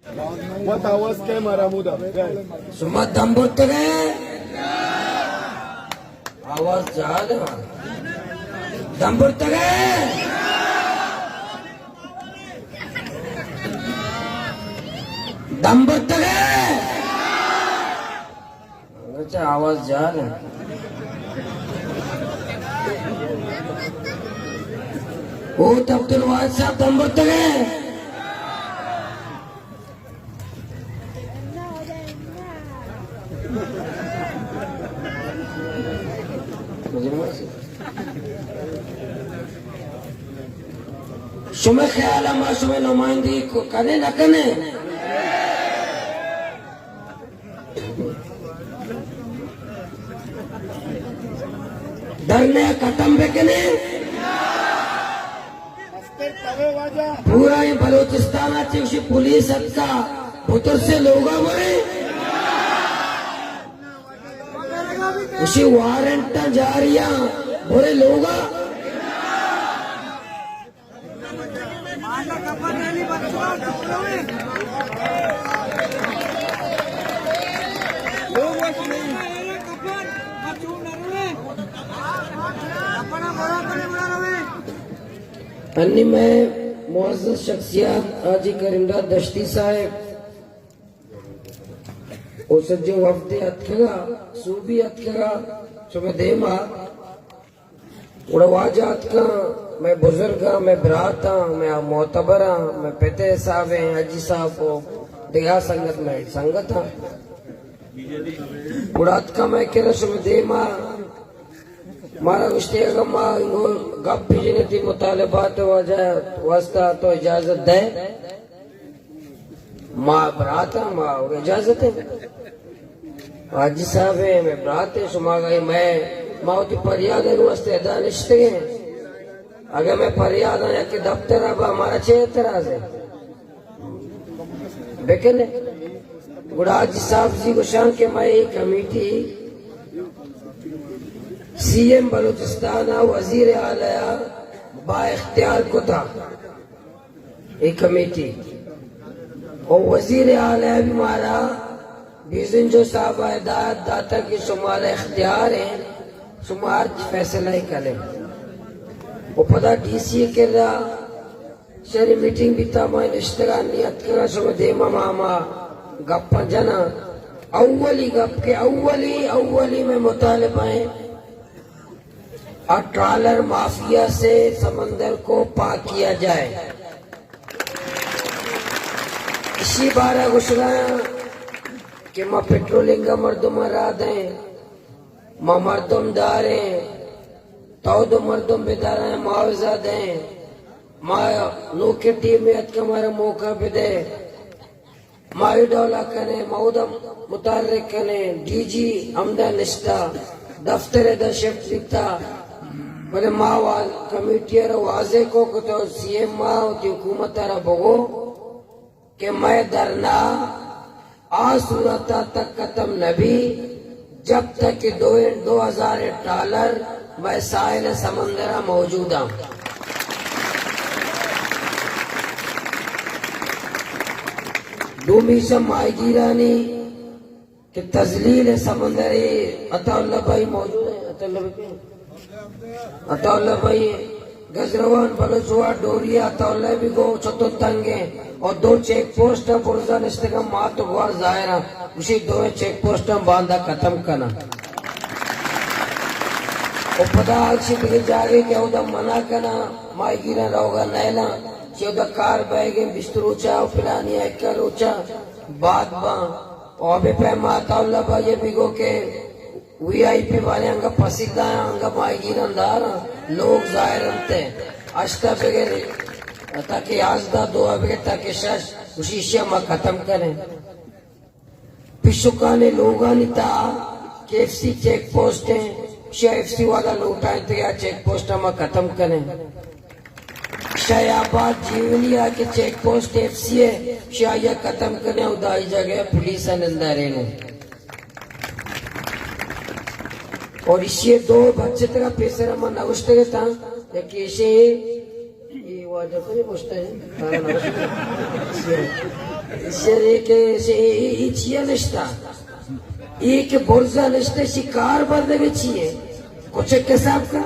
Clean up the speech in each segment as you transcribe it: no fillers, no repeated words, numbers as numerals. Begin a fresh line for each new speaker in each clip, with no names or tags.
What hours came Aramuda?
Sumat dambur tere. आवाज ज्यादा दम्बुर tere. दम्बुर tere. अच्छा आवाज ज्यादा. ओ अब्दुल वाहिद साहब दम्बुर tere. शुमे ख्याल है शुमे नुमाइंदगी को कने न कने डरने खत्म पे कने पूरा ये बलोचिस्तान आती उसी पुलिस का पुत्र से लोग मरे उसी वारंट जारिया बुरे लोग अन्य में मुअज़्ज़ज़ शख्सियत हाजी करिंदा दश्ती साहब उस जो वफ्द अतखेगा सूबी अतखेगा सुबह देमा उड़वाजात का मैं बुजुर्ग मैं बरात मैं मोतबर मैं पेते साहब हैं हाजी साहब को दिया संगत में संगत उड़ात का मैं कह रहा सुबह देमा मारा गुस्ते का माँ गप भेजने थी मुतालिबात वजह वास्ता तो इजाजत दे माँ बरात माँ इजाजत है हाजी साहब है मैं बरात है सुमा गई मैं माँ की फरियाद वास्ते दानिश्ते हैं अगर मैं फरियाद आया कि दफ्तर अब हमारा एतराज है बेकने गुड़ा हाजी साहब जी को शान के मैं एक कमेटी सीएम बलूचिस्तान वजीर आला बाइख्तियार को था एक कमेटी और वजीर आला भी मारा बीजिन जो साहब हिदायत दाता की शुमार इख्तियार है शुमार फैसला ही करे वो पता डीसी के रहा शहरी मीटिंग भी था मैं इश्तरा नियत करा सुबह देमा मामा गप्पा जना अव्वली गप के अव्वली में मुतालिबाएं और ट्रॉलर माफिया से समंदर को पाक किया जाए इसी बार गुस्सा कि माँ पेट्रोलिंग का मर्दुम रात है माँ मर्दुम दार है तो मर्दुम बेदार है मुआवजा दे माँ नो के टीम में अत हमारा मौका पे दे माई डोला कने मऊदम मुतारिक कने डीजी अमदा निस्ता दफ्तर द शिफ्ट लिखता बोले माँ कमेटी वाजे को तो सीएम माँ हुकूमत बगो के मैं धरना आ सूरत तक खत्म नबी जब तक कि 2000 डॉलर मैं साहिल समंदर मौजूद हूँ डूमी से माईगीरानी कि तजलील समंदरी अताउल्ला भाई मौजूद है अताउल्ला भाई गजरवान बलुचवा डोरिया अताउल्ला भी गो चतुर तंगे और 2 चेक पोस्ट पुरजा निस्तेगम मात गुआर जायरा उसी 2 चेक पोस्ट बांधा खत्म करना और पता आक्षी बिगे जागे क्या उधर मना करना माईगीरा रहोगा नैला कि उधर कार बैगे बिस्तर ऊंचा फिलानी एकल ऊंचा बाद बा और बे पैमा अताउल्ला भाई बिगो के वीआईपी वाले अंगा पसीदा अंगा माईगीरा अंदार लोग जायरन थे अष्टा बिगे ताकि आजदा दुआ बगे ताकि शश उसी शमा खत्म करें पिशुका ने लोगा निता केएफसी चेक पोस्ट है शेएफसी वाला लूटा तो या चेक पोस्ट हम खत्म करें शयाबाद जीवलिया के चेक पोस्ट एफसी है शाया खत्म करने उदाई जगह पुलिस अंदर ने और इसे 2 बच्चे का पैसे रमा नवस्ते था एक ऐसे ये वाजब नहीं पूछते हैं शरीर के से इच्छिया निष्ठा एक बोर्जा निष्ठा शिकार बंदे में चाहिए कुछ के साहब का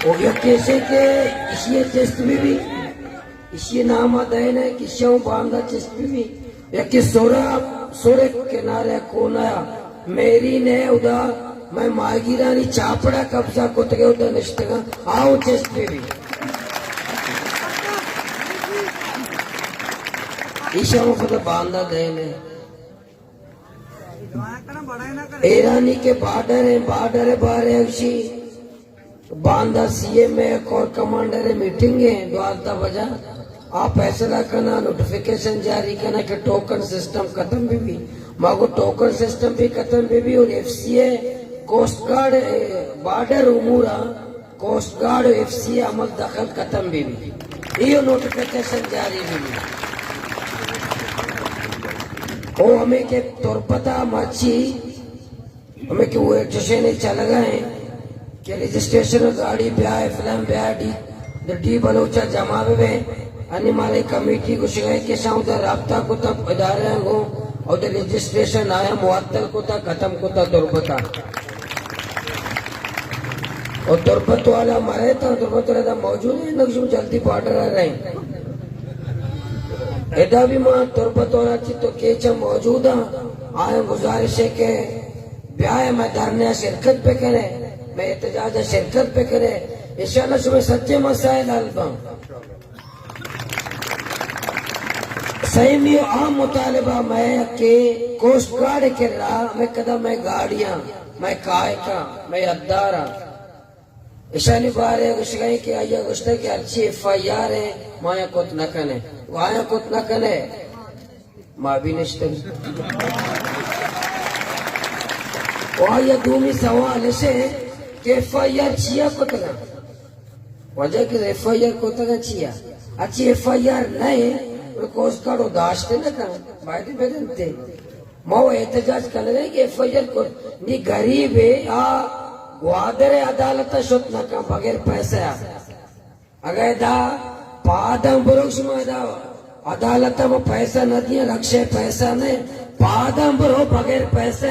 वो ये कैसे के इसी टेस्ट में भी इसी नाम आता है ना कि शव बांधा टेस्ट में भी या कि सोरे किनारे कोना मेरी ने उदा मैं मागिरानी चापड़ा कब्जा को तगे उदा निष्ठा आओ टेस्ट में भी ईशाओं को तो बांधा देने ईरानी के बॉर्डर है बारे अक्षी बांधा सीएम है और कमांडर है मीटिंग है 12 बजा आप फैसला करना नोटिफिकेशन जारी करना कि टोकन सिस्टम खत्म भी मागो टोकन सिस्टम भी खत्म भी और एफसीए कोस्ट गार्ड बॉर्डर उमूरा कोस्ट गार्ड एफसीए अमल दखल खत्म भी ये नोटिफिकेशन जारी भी ओ हमें के तोरपता माची हमें के वो जैसे नहीं चल गए कि रजिस्ट्रेशन गाड़ी ब्याह फिल्म ब्याह डी बलोचा जमा में अन्य माले कमेटी को शिकायत के साथ राब्ता को तब इदारे को और रजिस्ट्रेशन आया मुअत्तल को था खत्म को था तोरपता और तोरपत वाला मरे था तोरपत वाला मौजूद है नक्शों जल्दी पार्टर आ रहे एदा भी मां तुरबत और अच्छी तो केचा मौजूद आए गुजारिश है के ब्याह में धरने शिरकत पे करे मैं एहतजाज शिरकत पे करे इंशाल्लाह सुबह सच्चे मसाइल हल सही में आम मुतालिबा मैं के कोस्ट गार्ड के रहा मैं कदम मैं गाड़ियां मैं कायका मैं अद्दारा ईशानी बारे गुस्से के आया गुस्से के अच्छी एफआईआर है माया कोत न कने वाया कोत न कने माँ भी निश्चित वाया दूमी सवाल से कि एफआईआर छिया कोत ना वजह कि एफआईआर कोत ना छिया अच्छी एफआईआर नहीं कोस्ट गार्ड उदास थे ना कहा बाइट बेदनते माँ एहतजाज कर रहे कि एफआईआर को नी गरीब है आ ग्वादरे अदालत शुद्ध न का बगैर पैसे अगर दा पादम बुरुष में दा अदालत में पैसा न दिए रक्षे पैसा ने पादम बुरो बगैर पैसे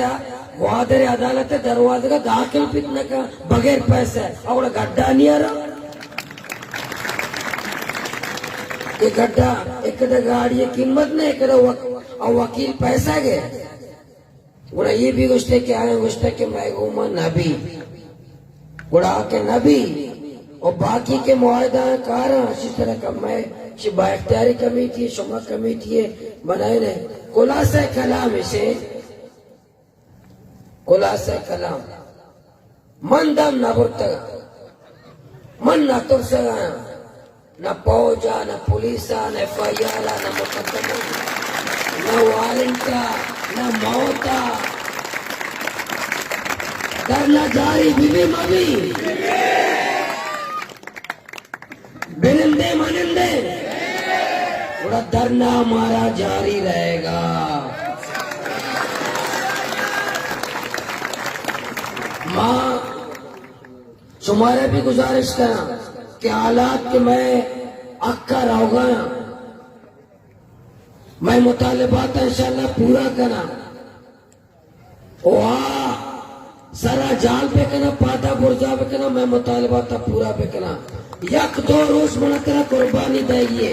ग्वादरे अदालत दरवाजे का दाखिल पिटने का बगैर पैसे और गड्ढा नहीं आ रहा ये गड्ढा एक गाड़ी कीमत नहीं एक वकील पैसा गए गुड़ा ये भी गुस्से के आए गुस्से के मैं घूमा नबी गुड़ा के नबी और बाकी के मुआहदा कारण इसी तरह का मैं बाख्तियारी कमेटी शुमा कमेटी बनाए ने खुलासा कलाम से खुलासा कलाम मन दम न बुरतगा मन न तुरसगा न फौजा न पुलिसा न एफआईआर न मुकदमा न वारंटा न मौता करना जारी बीबी मबी बिनंदे मनंदे थोड़ा धरना हमारा जारी रहेगा माँ तुम्हारे भी गुजारिश करा कि हालात के मैं अक्का रहोगा मैं मुतालिबात इंशाल्लाह पूरा करा वहाँ सारा जाल पे कना पादा बुर्जा पे कना मैं मुतालिबा था पूरा पे कना यक 2 रोज मना तेरा कुर्बानी देगी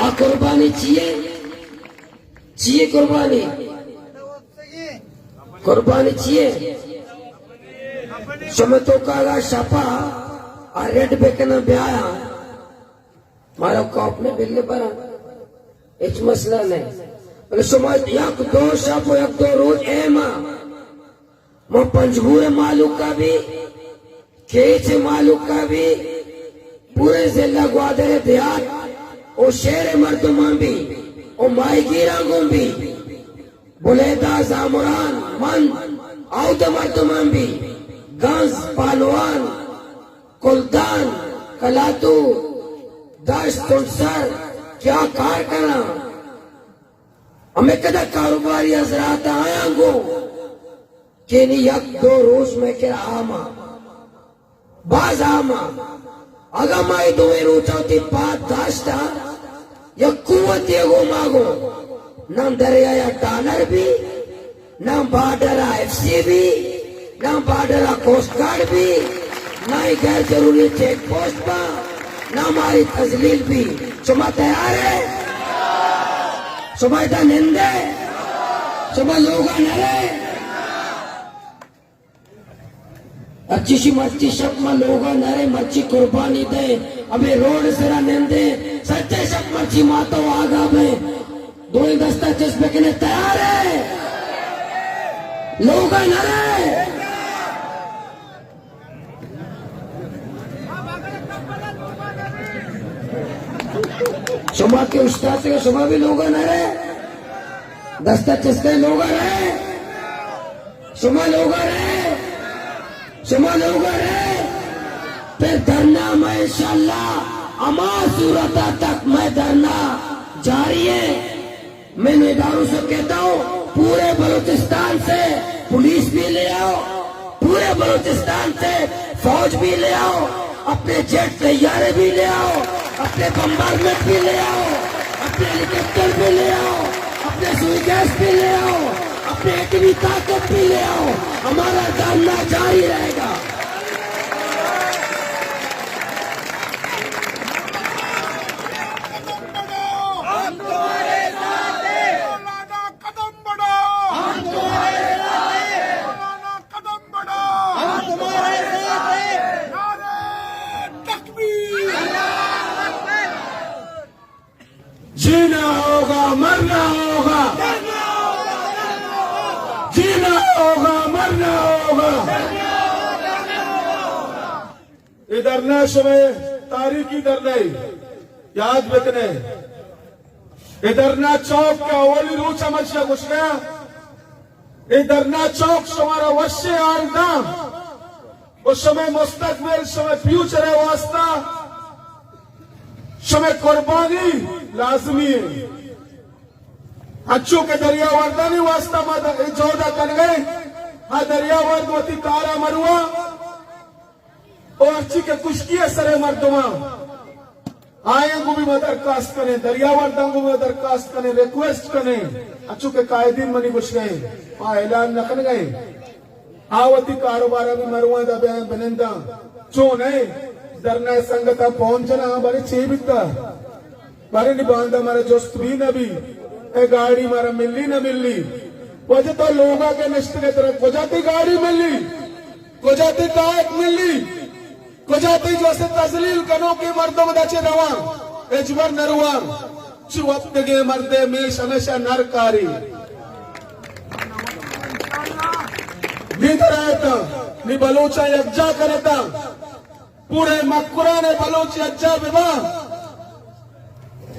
आ कुर्बानी चाहिए कुर्बानी चाहिए समय तो का छापा आ रेड पे कना ब्याह मारा कॉप ने बिल्ले पर इस मसला नहीं समय यक 2 छापो यक 2 रोज एमा मैं पंजगूर मालूक का भी खेच मालूक का भी पूरे जिला ग्वादरे देहात और शेर मर्दमान भी और माईगीरा गुम भी बुलेदा जामुरान मन आउद मर्दमान भी गंज पालवान कुल्तान कलातू दाश तुलसर क्या कार करना हमें कदा कारोबारी हजरात आया गो के नहीं यक 2 रोज में के आमा बाज आमा Agamay duwero chauti pat dashta ya kuwat yego mago nam darya dollar भी nam border FC भी nam border coast guard भी ना ही गैर जरूरी चेक पोस्ट पर ना हमारी तजलील भी सुबह तैयार है सुबह निंदे सुबह लोग नरे अच्छी सी मच्छी शक में लोग नरे मच्छी कुर्बानी दे अबे रोड सिरा निंदे सच्चे शक मच्छी मातो आगा में दो ही दस्ता चस्पे के लिए तैयार है लोग नरे सुबह के उस्ताद से सुबह भी लोग नरे दस्ता चस्पे लोग रहे सुबह लोग रहे सुबह लोग रहे फिर धरना मैं इंशाल्लाह अमा सूरत तक मैं धरना जारी है। मैं इदारों से कहता हूँ पूरे बलूचिस्तान से पुलिस भी ले आओ पूरे बलूचिस्तान से फौज भी ले आओ अपने जेट तैयारे भी ले आओ अपने बम्बारमेंट भी ले आओ अपने हेलीकॉप्टर भी ले आओ अपने सुई गैस भी ले आओ अपने एटमी ताकत भी ले आओ हमारा धरना जारी रहेगा।
जीना होगा मरना होगा जीना होगा मरना होगा इधर न शवे तारीखी इधर नहीं याद रखने इधर ना चौक का ओली रू समस्या कुछ गया इधर ना चौक हमारा वश्य आरदा उस समय मुस्तकबिल समय फ्यूचर है वास्ता समय कुर्बानी लाजमी है अच्छों के दरिया वर्दानी वास्ता में जोदा कर गए हाँ दरिया वर्दवती कारा मरुआ और अच्छी के कुश्ती सरे मर्दुमा आए को भी दरखास्त करें दरिया वर्दा को भी दरखास्त करें रिक्वेस्ट करें अच्छों के कायदीन मनी कुछ गए हाँ ऐलान न कर गए आवती कारोबार में मरुआ दबे बनिंदा चो नहीं धरना संगता पहुंचना बारे छे बिता बारे निबांधा हमारे दोस्त भी न भी ए गाड़ी मारा मिली न मिली वजह तो लोगा के नष्ट के तरफ गुजाती गाड़ी मिली गुजाती कायक मिली गुजाती जो से तजलील कनो के मर्दों में दचे रवान एजवर नरवान चुवत के मर्दे में हमेशा नरकारी भीतर आया था नि बलोचा यज्जा करे था पूरे मक्कुरा ने बलोच यज्जा विवाह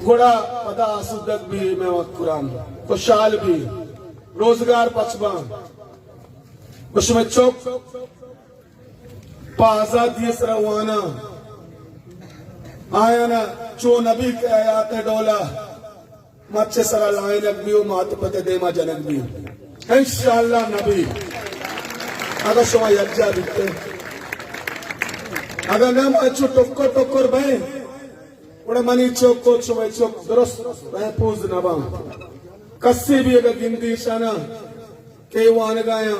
घोड़ा पदा सुदक भी मैं मक्कुरान खुशहाल भी रोजगार पचबा उसमें चौक पाजादी सरवाना आया ना चो नबी के आयात डोला मच्छे सरा लाइनक भी मात पते देमा जनक भी इंशाअल्लाह नबी अगर शुमा यज्जा दिखते अगर नाम अच्छो टोक्कर टोक्कर भाई उड़ा मनी चौक को शुमा चौक दुरुस्त भाई पूज नबा कस्सी भी अगर गिनती शाना के वान गाया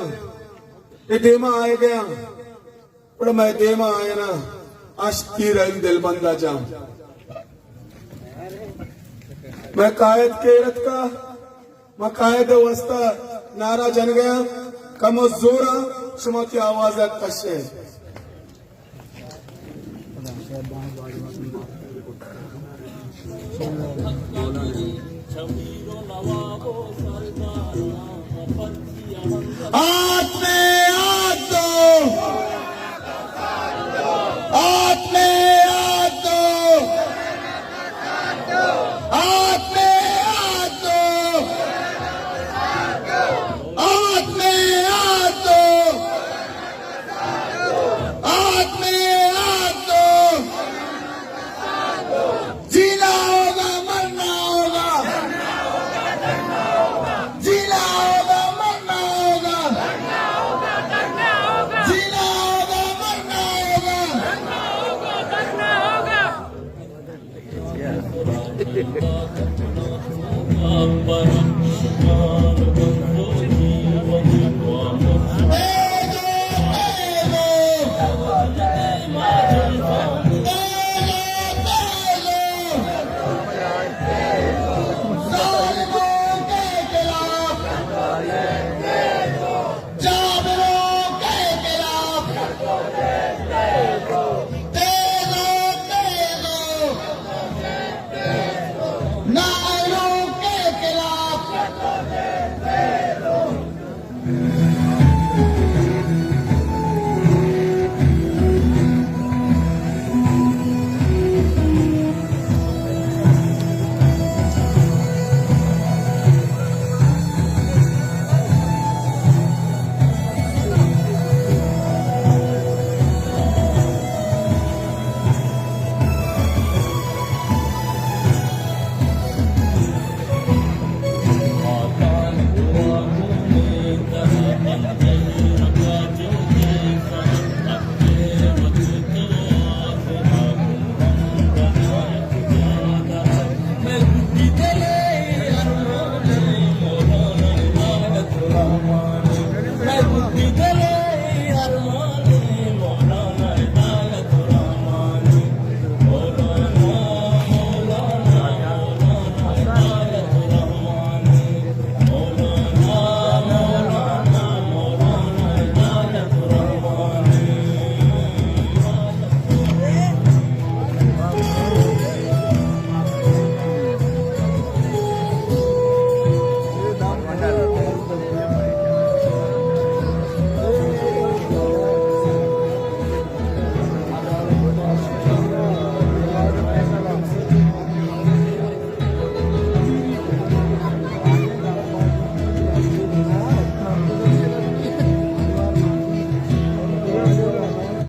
ये देमा आए गया उड़ा मैं देमा आया ना आश्की रंग दिल बंदा जाम मैं कायद केरत का मैं कायद वस्ता नारा जन गया कम जोरा शुमा की आवाज कशे
Bye.